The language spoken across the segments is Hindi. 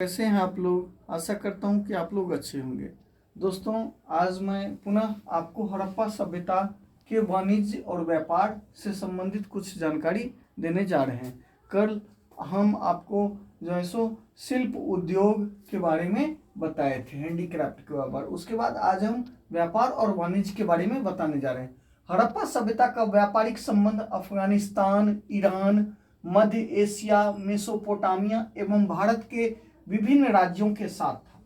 कैसे हैं आप लोग। आशा करता हूं कि आप लोग अच्छे होंगे। दोस्तों, आज मैं पुनः आपको हड़प्पा सभ्यता के वाणिज्य और व्यापार से संबंधित कुछ जानकारी देने जा रहे हैं। कल हम आपको जो है सो शिल्प उद्योग के बारे में बताए थे, हैंडीक्राफ्ट के बारे। उसके बाद आज हम व्यापार और वाणिज्य के बारे में बताने जा रहे हैं। हड़प्पा सभ्यता का व्यापारिक संबंध अफगानिस्तान, ईरान, मध्य एशिया, मेसोपोटामिया एवं भारत के विभिन्न राज्यों के साथ था।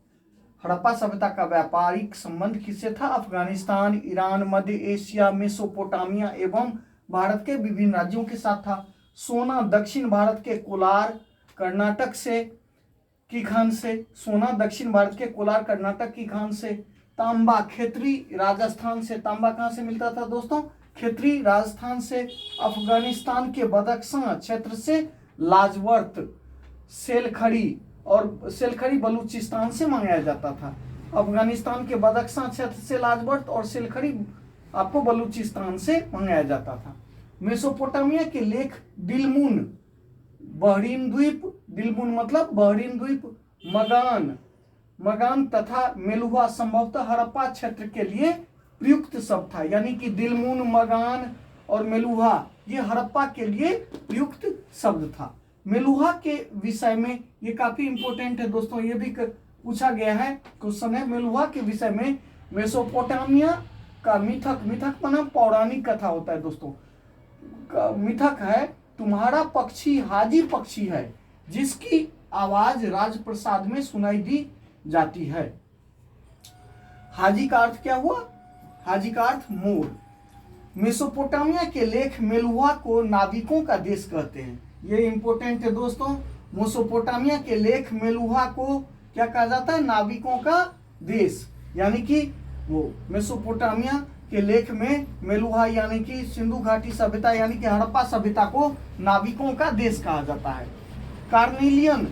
हड़प्पा सभ्यता का व्यापारिक संबंध किससे था? अफगानिस्तान, ईरान, मध्य एशिया, मेसोपोटामिया एवं भारत के विभिन्न राज्यों के साथ था। सोना दक्षिण भारत के कोलार कर्नाटक से की खान से, सोना दक्षिण भारत के कोलार कर्नाटक की खान से। तांबा खेतरी राजस्थान से। तांबा कहाँ से मिलता था दोस्तों? खेतरी राजस्थान से। अफगानिस्तान के बदख्शां क्षेत्र से लाजवर्त, सेलखड़ी और सेलखड़ी बलूचिस्तान से मंगाया जाता था। अफगानिस्तान के बदख्शां क्षेत्र से लाजवर्त और सेलखड़ी आपको बलूचिस्तान से मंगाया जाता था। मेसोपोटामिया के लेख दिलमुन, बहरीन द्वीप, दिलमुन मतलब बहरीन द्वीप, मगान तथा मेलुहा संभवतः हड़प्पा क्षेत्र के लिए प्रयुक्त शब्द था। यानी कि दिलमुन, मगान और मेलुहा ये हड़प्पा के लिए प्रयुक्त शब्द था। मेलुहा के विषय में ये काफी इंपॉर्टेंट है दोस्तों, ये भी पूछा गया है क्वेश्चन है। मेलुहा के विषय में मेसोपोटामिया का मिथक, मिथक माना पौराणिक कथा होता है दोस्तों। मिथक है तुम्हारा पक्षी हाजी पक्षी है जिसकी आवाज राजप्रसाद में सुनाई दी जाती है। हाजी का अर्थ क्या हुआ? हाजी का अर्थ मोर। मेसोपोटामिया के लेख मेलुहा को नाविकों का देश कहते हैं। ये इंपॉर्टेंट है दोस्तों। मेसोपोटामिया के लेख मेलुहा को क्या कहा जाता है? नाविकों का देश। यानी कि वो मेसोपोटामिया के लेख में मेलुहा यानी कि सिंधु घाटी सभ्यता यानी कि हड़प्पा सभ्यता को नाविकों का देश कहा जाता है। कार्नेलियन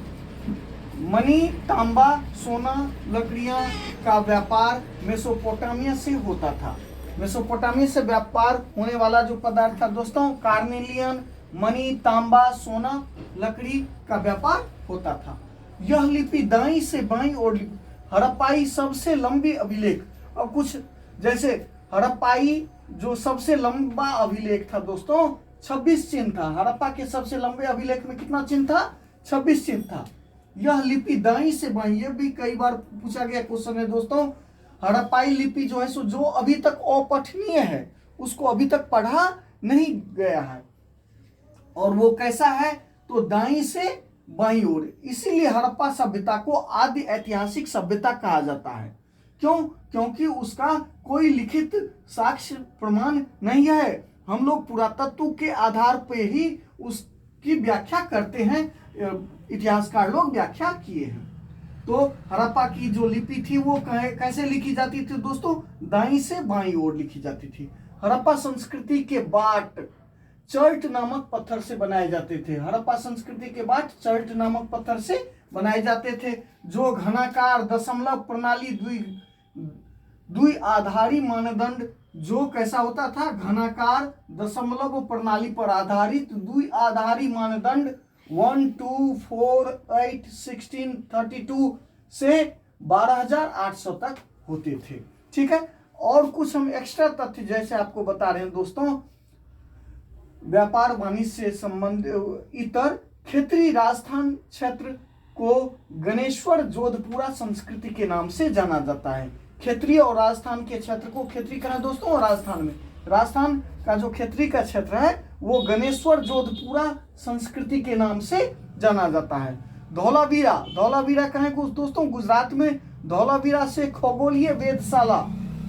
मणि, तांबा, सोना, लकड़ियां का व्यापार मेसोपोटामिया से होता था। मेसोपोटामिया से व्यापार होने वाला जो पदार्थ था दोस्तों, कार्नेलियन, मणि, तांबा, सोना, लकड़ी का व्यापार होता था। यह लिपि दाईं से बाईं ओर हड़प्पाई सबसे लंबी अभिलेख। अब कुछ जैसे हड़प्पाई जो सबसे लंबा अभिलेख था दोस्तों 26 चिन्ह था। हड़प्पा के सबसे लंबे अभिलेख में कितना चिन्ह था? 26 चिन्ह था। यह लिपि दाईं से बाईं, ये भी कई बार पूछा गया क्वेश्चन है दोस्तों। हड़प्पाई लिपि जो है सो जो अभी तक अपठनीय है, उसको अभी तक पढ़ा नहीं गया है। और वो कैसा है? तो दाईं से बाईं ओर। इसीलिए हड़प्पा सभ्यता को आदि ऐतिहासिक सभ्यता कहा जाता है। क्यों? क्योंकि उसका कोई लिखित साक्ष्य प्रमाण नहीं है। हम लोग पुरातत्व के आधार पे ही उसकी व्याख्या करते हैं, इतिहासकार लोग व्याख्या किए हैं। तो हड़प्पा की जो लिपि थी वो कैसे लिखी जाती थी दोस्तों? दाईं से बाईं ओर लिखी जाती थी। हड़प्पा संस्कृति के बाट चर्ट नामक पत्थर से बनाए जाते थे। हड़प्पा संस्कृति के बाट चर्ट नामक पत्थर से बनाए जाते थे, जो घनाकार दशमलव प्रणाली द्विआधारी मानदंड, जो कैसा होता था? घनाकार दशमलव प्रणाली पर आधारित द्विआधारी मानदंड 1, 2, 4, 8, 16, 32 से 12,800 तक होते थे। ठीक है। और कुछ हम एक्स्ट्रा तथ्य जैसे आपको बता रहे हैं दोस्तों, व्यापार वाणिज्य से संबंधित इतर खेतरी राजस्थान क्षेत्र को गणेश्वर जोधपुरा संस्कृति के नाम से जाना जाता है। खेतरी और राजस्थान के क्षेत्र को खेतरी कहा दोस्तों। और राजस्थान में, राजस्थान का जो खेतरी का क्षेत्र है वो गणेश्वर जोधपुरा संस्कृति के नाम से जाना जाता है। धौलावीरा, धौलावीरा कहाँ है दोस्तों? गुजरात में। धौलावीरा से खगोलीय वेधशाला,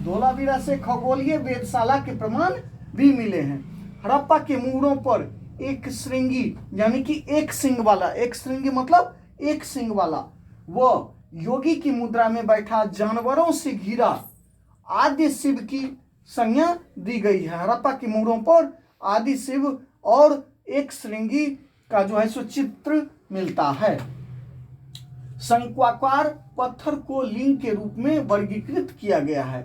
धौलावीरा से खगोलीय वेधशाला के प्रमाण भी मिले हैं। हड़प्पा के मूरों पर एक श्रृंगी यानी कि एक सिंग वाला, एक श्रृंगी मतलब एक सिंग वाला, वह योगी की मुद्रा में बैठा जानवरों से घिरा आदि शिव की संज्ञा दी गई है। हड़प्पा के मूरों पर आदि शिव और एक श्रृंगी का जो है सो चित्र मिलता है। शंक्वाकार पत्थर को लिंग के रूप में वर्गीकृत किया गया है।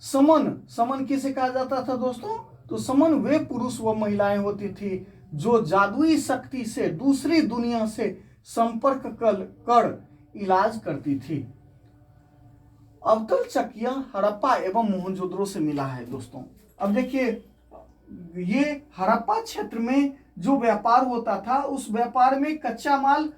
समन, समन किसे कहा जाता था दोस्तों? तो समन वे पुरुष व महिलाएं होती थी जो जादुई शक्ति से दूसरी दुनिया से संपर्क कर इलाज करती थी। अवतल चकिया हड़प्पा एवं मोहनजोदड़ो से मिला है दोस्तों। अब देखिए, ये हड़प्पा क्षेत्र में जो व्यापार होता था, उस व्यापार में कच्चा माल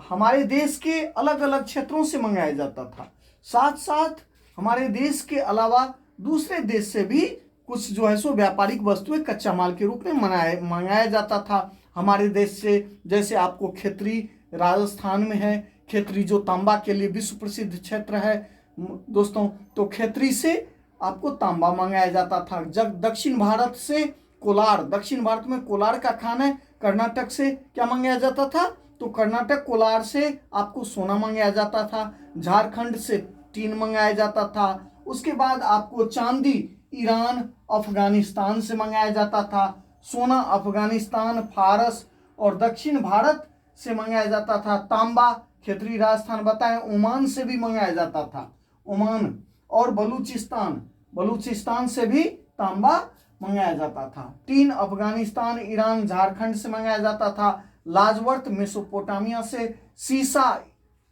हमारे देश के अलग अलग क्षेत्रों से मंगाया जाता था। साथ साथ हमारे देश के अलावा दूसरे देश से भी कुछ जो है सो व्यापारिक वस्तुएं कच्चा माल के रूप में मंगाया जाता था हमारे देश से। जैसे आपको खेतरी राजस्थान में है, खेतरी जो तांबा के लिए विश्व प्रसिद्ध क्षेत्र है दोस्तों, तो खेतरी से आपको तांबा मंगाया जाता था। जब दक्षिण भारत से कोलार, दक्षिण भारत में कोलार का खान है। कर्नाटक से क्या मंगाया जाता था, तो कर्नाटक कोलार से आपको सोना मंगाया जाता था। झारखंड से टीन मंगाया जाता था। उसके बाद आपको चांदी ईरान अफगानिस्तान से मंगाया जाता था। सोना अफगानिस्तान, फारस और दक्षिण भारत से मंगाया जाता था। तांबा खेतरी राजस्थान बताएं, ओमान से भी मंगाया जाता था। ओमान और बलूचिस्तान से भी तांबा मंगाया जाता था। टीन अफगानिस्तान, ईरान, झारखंड से मंगाया जाता था। लाजवर्त मेसोपोटामिया से। सीसा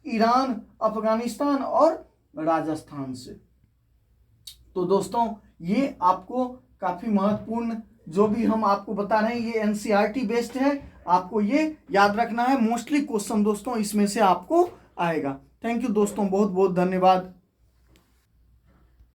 ईरान, अफगानिस्तान और राजस्थान से। तो दोस्तों, ये आपको काफी महत्वपूर्ण जो भी हम आपको बता रहे हैं, ये एनसीईआरटी बेस्ड है। आपको ये याद रखना है। मोस्टली क्वेश्चन दोस्तों इसमें से आपको आएगा। थैंक यू दोस्तों, बहुत बहुत धन्यवाद।